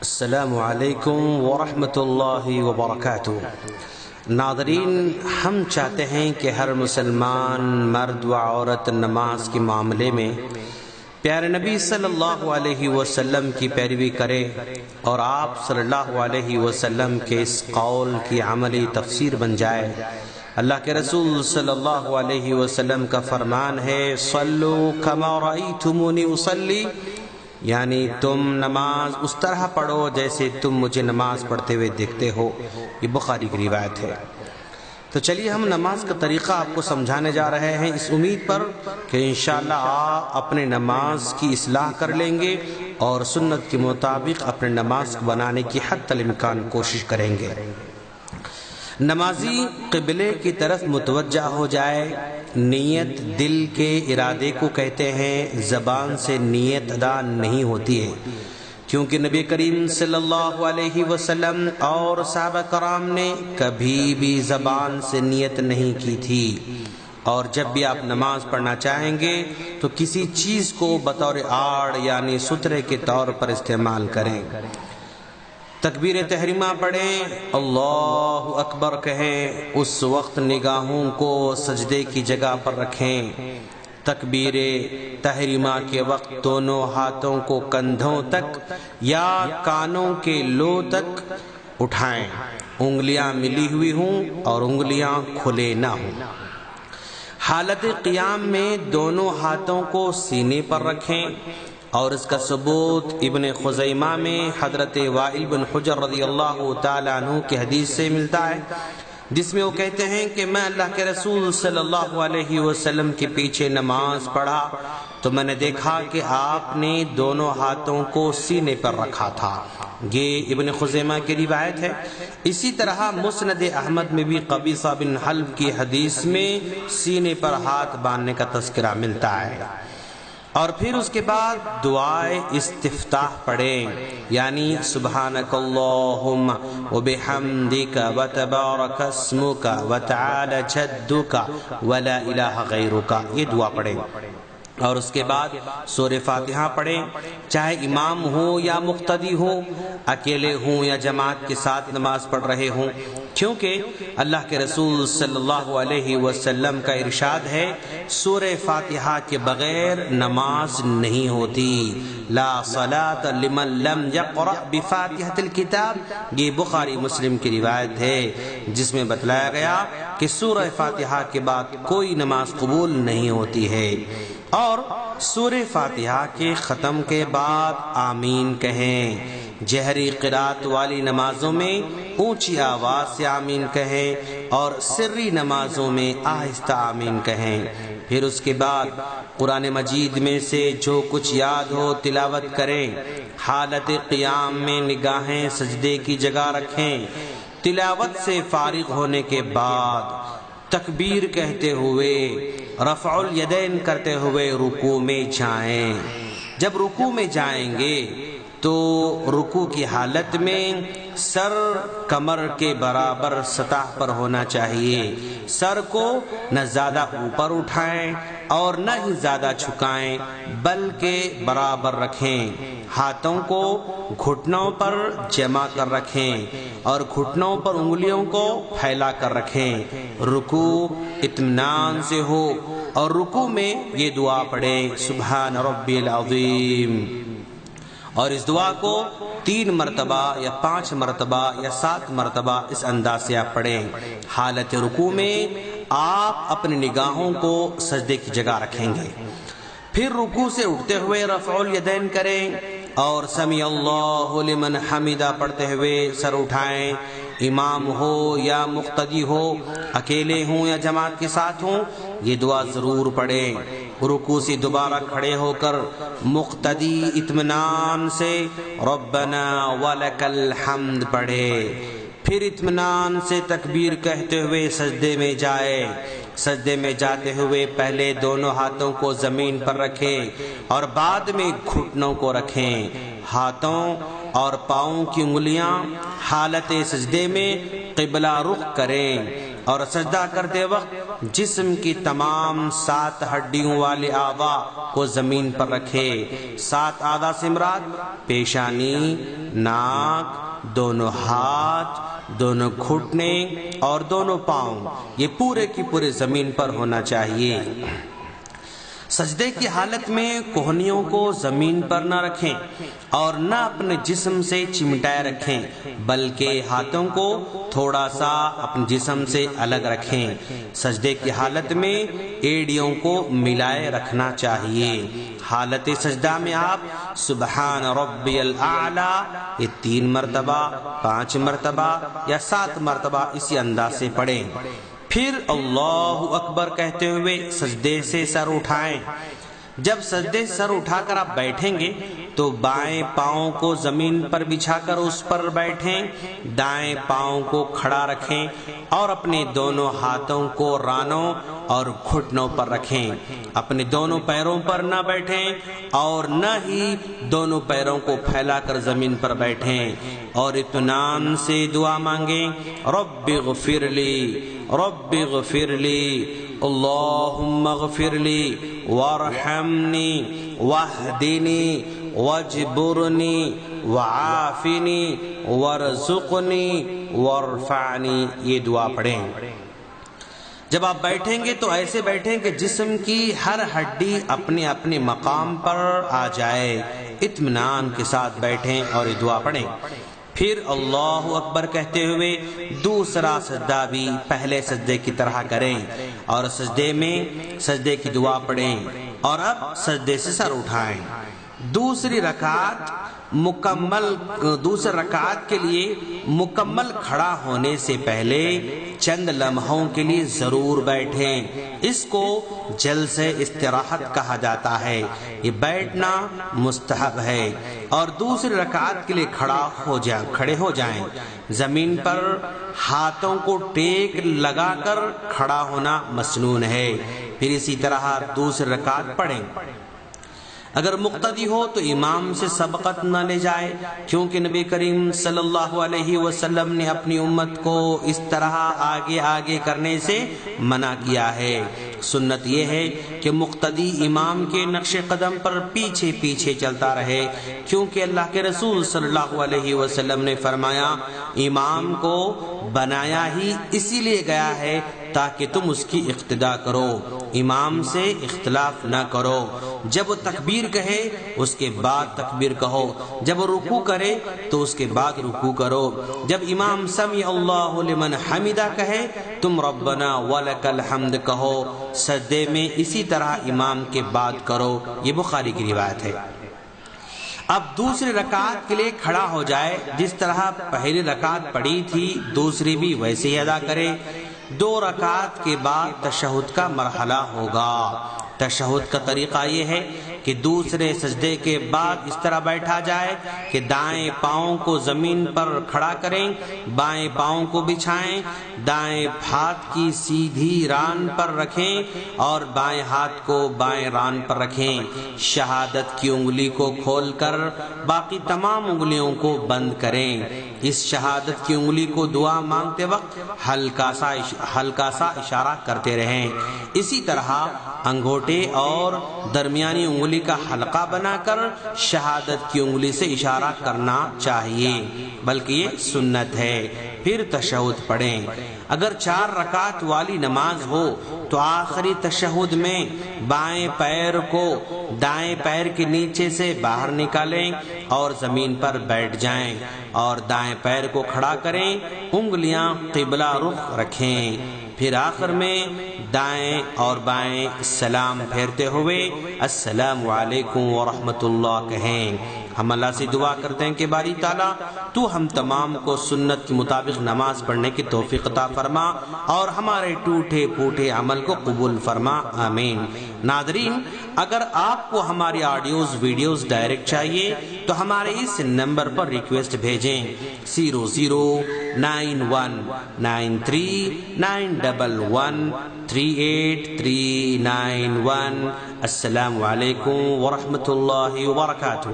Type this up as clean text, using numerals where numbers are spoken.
السلام علیکم ورحمۃ اللہ وبرکاتہ۔ ناظرین، ہم چاہتے ہیں کہ ہر مسلمان مرد و عورت نماز کے معاملے میں پیارے نبی صلی اللہ علیہ وسلم کی پیروی کرے اور آپ صلی اللہ علیہ وسلم کے اس قول کی عملی تفسیر بن جائے۔ اللہ کے رسول صلی اللہ علیہ وسلم کا فرمان ہے، صلو کما رأیتمونی اصلی، یعنی تم نماز اس طرح پڑھو جیسے تم مجھے نماز پڑھتے ہوئے دیکھتے ہو۔ یہ بخاری کی روایت ہے۔ تو چلیے ہم نماز کا طریقہ آپ کو سمجھانے جا رہے ہیں، اس امید پر کہ انشاءاللہ آپ اپنے نماز کی اصلاح کر لیں گے اور سنت کے مطابق اپنے نماز کو بنانے کی حتی الامکان کوشش کریں گے۔ نمازی قبلے کی طرف متوجہ ہو جائے۔ نیت دل کے ارادے کو کہتے ہیں، زبان سے نیت ادا نہیں ہوتی ہے، کیونکہ نبی کریم صلی اللہ علیہ وسلم اور صحابہ کرام نے کبھی بھی زبان سے نیت نہیں کی تھی۔ اور جب بھی آپ نماز پڑھنا چاہیں گے تو کسی چیز کو بطور آڑ یعنی سترے کے طور پر استعمال کریں۔ تکبیر تحریمہ پڑھیں، اللہ اکبر کہیں، اس وقت نگاہوں کو سجدے کی جگہ پر رکھیں۔ تکبیر تحریمہ کے وقت دونوں ہاتھوں کو کندھوں تک یا کانوں کے لو تک اٹھائیں، انگلیاں ملی ہوئی ہوں اور انگلیاں کھلے نہ ہوں۔ حالت قیام میں دونوں ہاتھوں کو سینے پر رکھیں، اور اس کا ثبوت ابن خزیمہ میں حضرت وائل بن حجر رضی اللہ تعالیٰ عنہ کی حدیث سے ملتا ہے، جس میں وہ کہتے ہیں کہ میں اللہ کے رسول صلی اللہ علیہ وسلم کے پیچھے نماز پڑھا تو میں نے دیکھا کہ آپ نے دونوں ہاتھوں کو سینے پر رکھا تھا۔ یہ ابن خزیمہ کی روایت ہے۔ اسی طرح مسند احمد میں بھی قبیصہ بن حلب کی حدیث میں سینے پر ہاتھ باندھنے کا تذکرہ ملتا ہے۔ اور پھر اس کے بعد دعائے استفتاح پڑھیں، یعنی سبحانک اللہم وبحمدک وتبارک اسمک وتعالی جدک ولا الہ غیرک، یہ دعا پڑھیں۔ اور اس کے بعد سورہ فاتحہ پڑھیں، چاہے امام ہو یا مقتدی ہو، اکیلے ہوں یا جماعت کے ساتھ نماز پڑھ رہے ہوں، کیونکہ اللہ کے رسول صلی اللہ علیہ وسلم کا ارشاد ہے، سورہ فاتحہ کے بغیر نماز نہیں ہوتی۔ لا صلاۃ لمن لم یقرأ بفاتحۃ الکتاب، یہ بخاری مسلم کی روایت ہے، جس میں بتلایا گیا کہ سورہ فاتحہ کے بعد کوئی نماز قبول نہیں ہوتی ہے۔ اور سورہ فاتحہ کے ختم کے بعد آمین کہیں۔ جہری قرات والی نمازوں میں اونچی آواز سے آمین کہیں اور سری نمازوں میں آہستہ آمین کہیں۔ پھر اس کے بعد قرآن مجید میں سے جو کچھ یاد ہو تلاوت کریں۔ حالت قیام میں نگاہیں سجدے کی جگہ رکھیں۔ تلاوت سے فارغ ہونے کے بعد تکبیر کہتے ہوئے رفع الیدین کرتے ہوئے رکوع میں جائیں۔ جب رکوع میں جائیں گے تو رکوع کی حالت میں سر کمر کے برابر سطح پر ہونا چاہیے۔ سر کو نہ زیادہ اوپر اٹھائیں اور نہ ہی زیادہ جھکائیں، بلکہ برابر رکھیں۔ ہاتھوں کو گھٹنوں پر جمع کر رکھیں اور گھٹنوں پر انگلیوں کو پھیلا کر رکھیں۔ رکوع اطمینان سے ہو اور رکوع میں یہ دعا پڑھیں، سبحان ربی العظیم، اور اس دعا کو 3 مرتبہ یا 5 مرتبہ یا 7 مرتبہ اس انداز سے آپ پڑھیں۔ حالت رکوع میں آپ اپنی نگاہوں کو سجدے کی جگہ رکھیں گے۔ پھر رکوع سے اٹھتے ہوئے رفع الیدین کریں اور سمیع اللہ لمن حمدہ پڑھتے ہوئے سر اٹھائیں۔ امام ہو یا مقتدی ہو، اکیلے ہوں یا جماعت کے ساتھ ہوں، یہ دعا ضرور پڑھیں۔ رکوع سے دوبارہ کھڑے ہو کر مقتدی اطمینان سے ربنا ولک الحمد پڑھے۔ پھر اطمینان سے تکبیر کہتے ہوئے سجدے میں جائے۔ سجدے میں جاتے ہوئے پہلے دونوں ہاتھوں کو زمین پر رکھیں اور بعد میں گھٹنوں کو رکھیں۔ ہاتھوں اور پاؤں کی انگلیاں حالت سجدے میں قبلہ رخ کریں۔ اور سجدہ کرتے وقت جسم کی تمام 7 ہڈیوں والے اعضاء کو زمین پر رکھے۔ 7 اعضاء سے مراد پیشانی، ناک، دونوں ہاتھ، دونوں گھٹنے اور دونوں پاؤں، یہ پورے کی پورے زمین پر ہونا چاہیے۔ سجدے کی حالت میں کوہنیوں کو زمین پر نہ رکھیں اور نہ اپنے جسم سے چمٹائے رکھیں، بلکہ ہاتھوں کو تھوڑا سا اپنے جسم سے الگ رکھیں۔ سجدے کی حالت میں ایڑیوں کو ملائے رکھنا چاہیے۔ حالت سجدہ میں آپ سبحان ربی الاعلی یہ 3 مرتبہ، 5 مرتبہ یا 7 مرتبہ اسی انداز سے پڑھیں۔ پھر اللہ اکبر کہتے ہوئے سجدے سے سر اٹھائیں۔ جب سجدے سے سر اٹھا کر آپ بیٹھیں گے تو بائیں پاؤں کو زمین پر بچھا کر اس پر بیٹھیں، دائیں پاؤں کو کھڑا رکھیں اور اپنے دونوں ہاتھوں کو رانوں اور گھٹنوں پر رکھیں۔ اپنے دونوں پیروں پر نہ بیٹھیں اور نہ ہی دونوں پیروں کو پھیلا کر زمین پر بیٹھیں، اور اطمینان سے دعا مانگیں، رب اغفر لی، رب اغفر لی، اللہم اغفر لی وارحمنی واہدنی واجبرنی وعافنی وارزقنی وارفعنی، یہ دعا پڑھیں۔ جب آپ بیٹھیں گے تو ایسے بیٹھیں کہ جسم کی ہر ہڈی اپنے اپنے مقام پر آ جائے، اطمینان کے ساتھ بیٹھیں اور یہ دعا پڑھیں۔ پھر اللہ اکبر کہتے ہوئے دوسرا سجدہ بھی پہلے سجدے کی طرح کریں اور سجدے میں سجدے کی دعا پڑھیں، اور اب سجدے سے سر اٹھائیں۔ دوسری رکعت کے لیے مکمل کھڑا ہونے سے پہلے چند لمحوں کے لیے ضرور بیٹھیں۔ اس کو جلسہ استراحت کہا جاتا ہے۔ یہ بیٹھنا مستحب ہے، اور دوسری رکعت کے لیے کھڑے ہو جائیں۔ زمین پر ہاتھوں کو ٹیک لگا کر کھڑا ہونا مسنون ہے۔ پھر اسی طرح دوسری رکعت پڑھیں۔ اگر مقتدی ہو تو امام سے سبقت نہ لے جائے، کیونکہ نبی کریم صلی اللہ علیہ وسلم نے اپنی امت کو اس طرح آگے آگے کرنے سے منع کیا ہے۔ سنت یہ ہے کہ مقتدی امام کے نقش قدم پر پیچھے پیچھے چلتا رہے، کیونکہ اللہ کے رسول صلی اللہ علیہ وسلم نے فرمایا، امام کو بنایا ہی اسی لیے گیا ہے تاکہ تم اس کی اقتداء کرو، امام سے اختلاف نہ کرو۔ جب وہ تکبیر کہے اس کے بعد تکبیر کہو، جب وہ رکوع کرے تو اس کے بعد رکوع کرو، جب امام سمع اللہ لمن حمدہ کہے تم ربنا ولک الحمد کہو، سجدے میں اسی طرح امام کے بعد کرو۔ یہ بخاری کی روایت ہے۔ اب دوسری رکعت کے لیے کھڑا ہو جائے، جس طرح پہلی رکعت پڑھی تھی دوسری بھی ویسے ہی ادا کرے۔ 2 رکعت کے بعد تشہد کا مرحلہ ہوگا۔ تشہد کا طریقہ یہ ہے کہ دوسرے سجدے کے بعد اس طرح بیٹھا جائے کہ دائیں پاؤں کو زمین پر کھڑا کریں، بائیں پاؤں کو بچھائیں، دائیں ہاتھ کی سیدھی ران پر رکھیں اور بائیں ہاتھ کو بائیں ران پر رکھیں۔ شہادت کی انگلی کو کھول کر باقی تمام انگلیوں کو بند کریں۔ اس شہادت کی انگلی کو دعا مانگتے وقت ہلکا سا اشارہ کرتے رہیں۔ اسی طرح انگوٹھے اور درمیانی انگلی کا حلقہ بنا کر شہادت کی انگلی سے اشارہ کرنا چاہیے، بلکہ یہ سنت ہے۔ پھر تشہد پڑھیں۔ اگر 4 رکعت والی نماز ہو تو آخری تشہد میں بائیں پیر کو دائیں پیر کے نیچے سے باہر نکالیں اور زمین پر بیٹھ جائیں، اور دائیں پیر کو کھڑا کریں، انگلیاں قبلہ رخ رکھیں۔ پھر آخر میں دائیں اور بائیں سلام پھیرتے ہوئے السلام علیکم ورحمۃ اللہ کہیں۔ ہم اللہ سے دعا کرتے ہیں کہ باری تعالیٰ تو ہم تمام کو سنت کے مطابق نماز پڑھنے کی توفیق عطا فرما اور ہمارے ٹوٹے پھوٹے عمل کو قبول فرما، آمین۔ ناظرین، اگر آپ کو ہماری آڈیوز ویڈیوز ڈائریکٹ چاہیے تو ہمارے اس نمبر پر ریکویسٹ بھیجیں 009193113839 السلام علیکم ورحمۃ اللہ وبرکاتہ۔